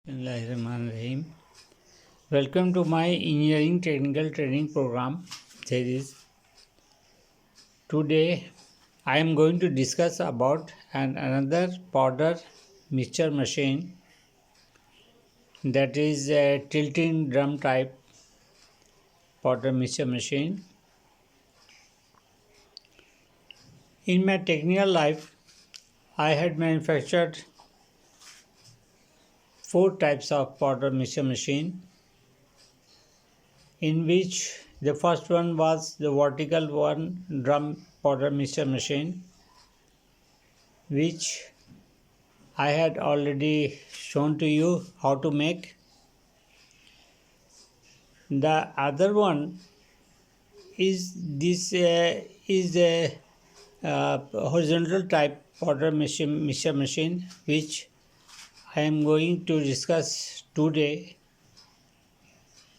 Bismillahirrahmanirrahim. Welcome to my engineering technical training program series. Today I am going to discuss about another powder mixture machine, that is a tilting drum type powder mixture machine. In my technical life, I had manufactured 4 types of powder mixture machine, in which the first one was the vertical one drum powder mixture machine, which I had already shown to you how to make. The other one is this is a horizontal type powder mixture machine, which I am going to discuss today,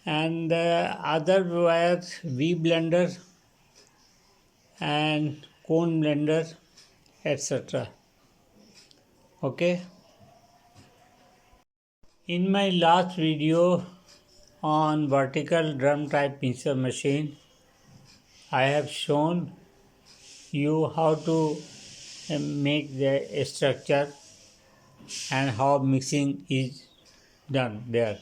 and the other were V blender and cone blender, etc. Okay. In my last video on vertical drum type mixer machine, I have shown you how to make the structure and how mixing is done there.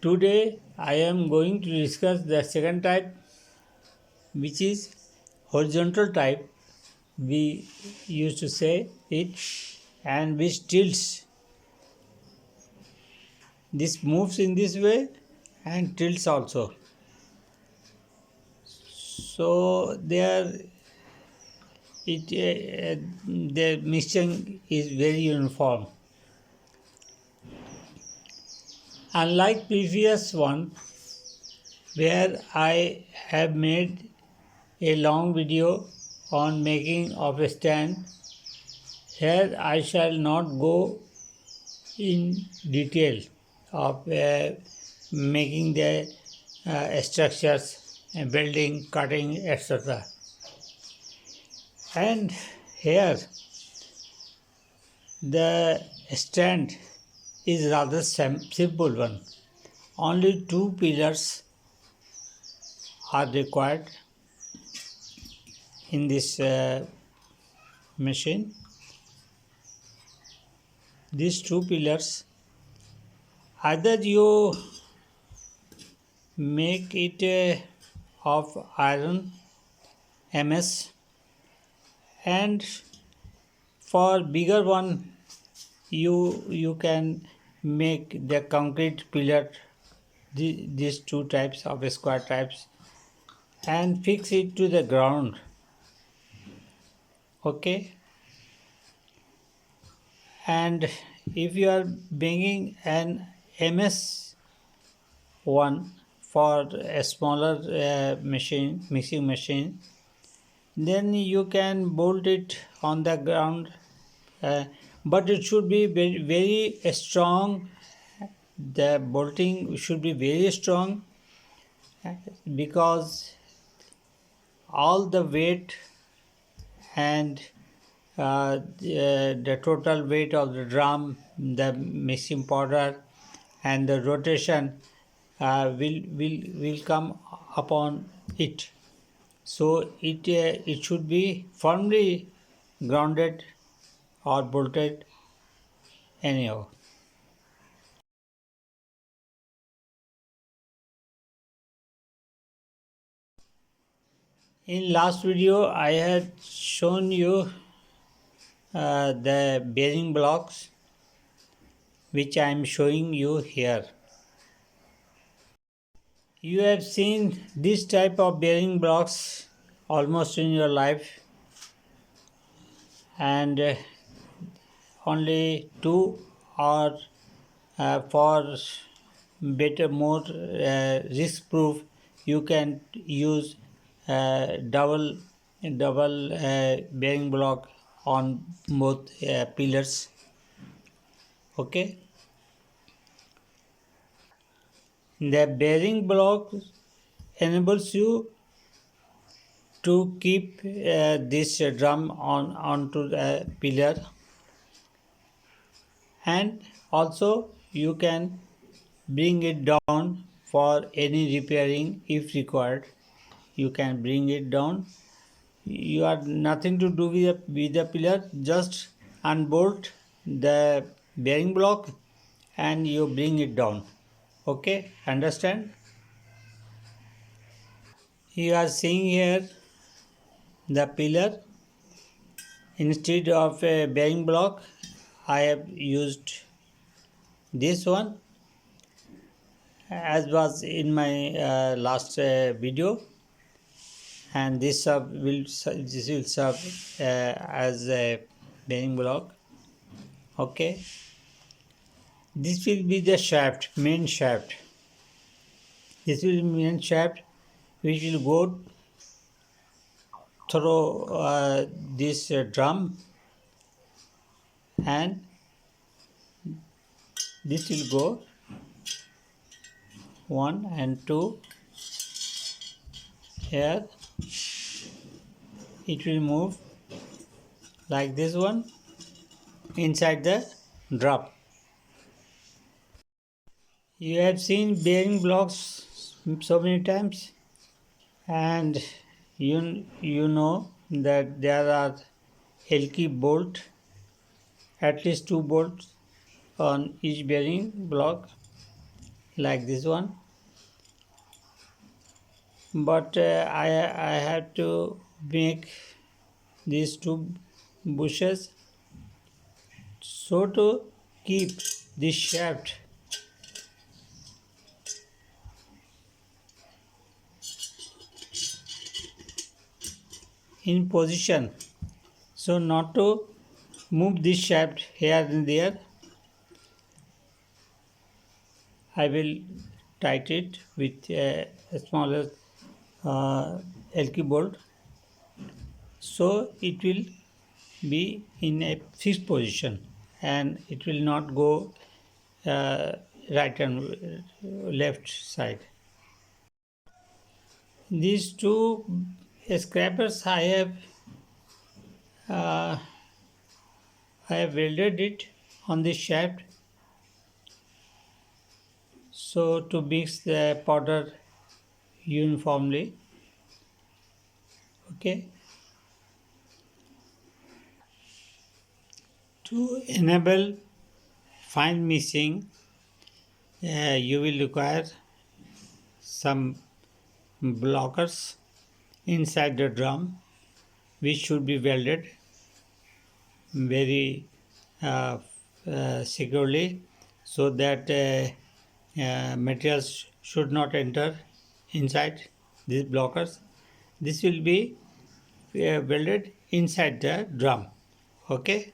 Today I am going to discuss the second type, which is horizontal type, we used to say it, and which tilts. This moves in this way and tilts also. So the mixing is very uniform. Unlike previous one, where I have made a long video on making of a stand, here I shall not go in detail of making the structures, building, cutting, etc. And here the stand is rather simple one. Only 2 pillars are required in this machine. These 2 pillars, either you make it of iron MS, and for bigger one you can make the concrete pillar, these 2 types of square types, and fix it to the ground. Okay. And if you are bringing an MS one for a smaller mixing machine, then you can bolt it on the ground, but it should be very, very strong. The bolting should be very strong, because all the weight and the total weight of the drum, the mixing powder, and the rotation will come upon it. So it should be firmly grounded or bolted anyhow. In last video I had shown you the bearing blocks, which I am showing you here. You have seen this type of bearing blocks almost in your life, and only 2 are for better, more risk proof. You can use double bearing block on both pillars. Okay. The bearing block enables you to keep this drum onto the pillar, and also you can bring it down for any repairing if required. You can bring it down. You are nothing to do with the pillar, just unbolt the bearing block and you bring it down. Okay, understand? You are seeing here the pillar. Instead of a bearing block, I have used this one as was in my last video, and this will serve as a bearing block. Okay, this will be the shaft, main shaft. This will be main shaft which will go through this drum, and this will go 1 and 2 here. It will move like this one inside the drum. You have seen bearing blocks so many times, and you know that there are L-key bolt, at least 2 bolts on each bearing block like this one. But I have to make these 2 bushes so to keep this shaft in position, so not to move this shaft here and there. I will tighten it with a smaller L-key bolt, so it will be in a fixed position and it will not go right and left side. These 2 scrapers uh, I have welded it on the shaft so to mix the powder uniformly. Okay, to enable fine mixing, you will require some blockers inside the drum which should be welded very securely so that materials should not enter inside these blockers. This will be welded inside the drum. Okay,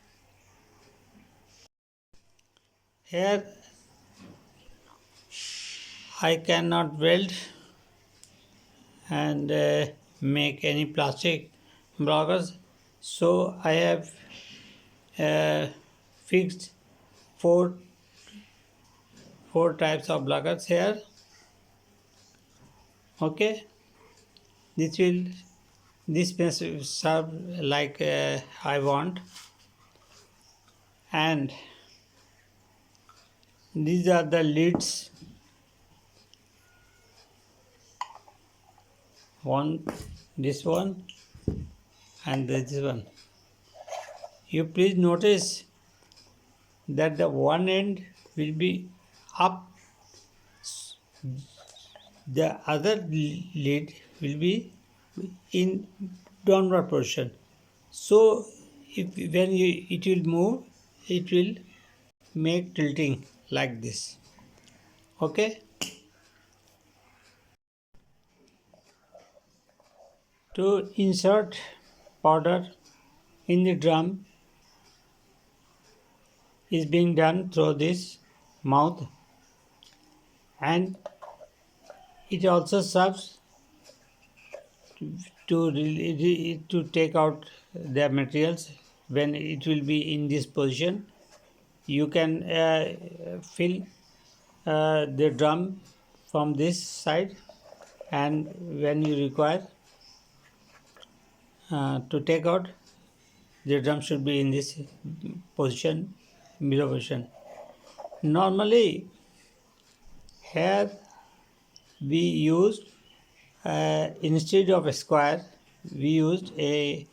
here I cannot weld and make any plastic blockers, so I have fixed four types of blockers here. Okay, this may serve like I want, and these are the lids. This one and this one. You please notice that the one end will be up, the other lid will be in downward position. So when it will move, it will make tilting like this. Okay. To insert powder in the drum is being done through this mouth, and it also serves to take out the materials when it will be in this position. You can fill the drum from this side, and when you require to take out, the drum should be in this position, below position. Normally here we used instead of a square we used a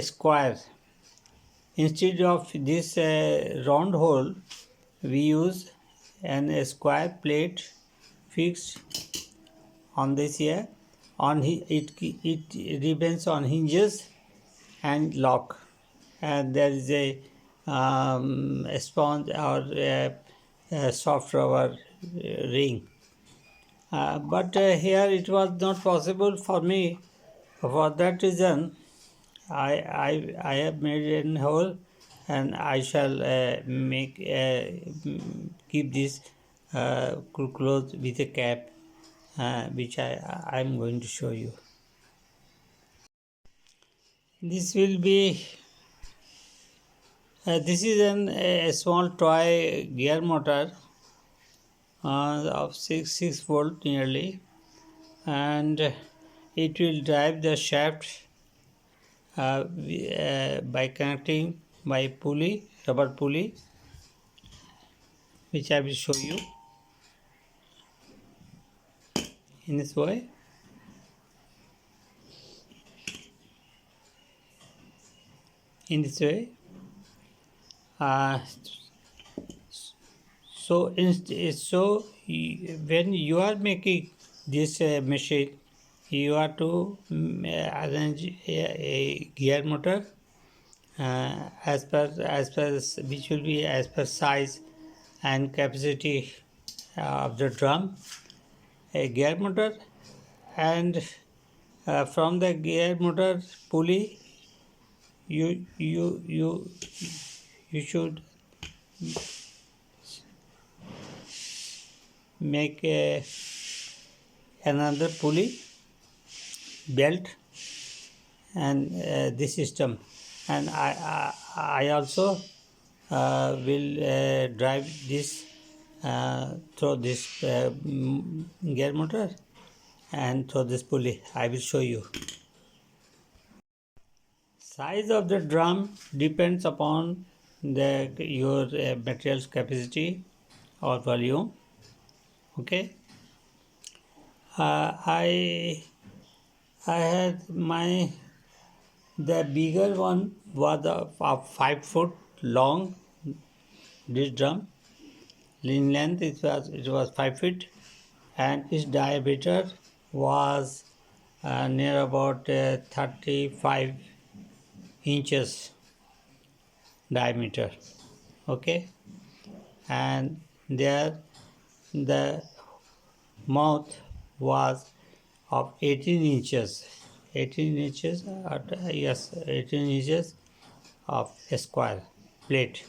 square. Instead of this round hole we use a square plate fixed on this here. It remains on hinges and lock, and there is a sponge or a soft rubber ring. But here it was not possible for me. For that reason, I have made a hole, and I shall keep this closed with a cap, which I am going to show you. This will be. This is a small toy gear motor of 6 volt nearly, and it will drive the shaft by connecting by pulley, rubber pulley, which I will show you in this way. In this way. So when you are making this machine, you have to arrange a gear motor as per which will be as per size and capacity of the drum, a gear motor, and from the gear motor pulley you should make another pulley belt and this system, and I also will drive this through this gear motor and through this pulley. I will show you. Size of the drum depends upon your material's capacity or volume. Okay. I had the bigger one was of 5 foot long. This drum in length it was 5 feet, and its diameter was near about 35 inches diameter. Okay, and there the mouth was of 18 inches. 18 inches, yes, 18 inches of a square plate.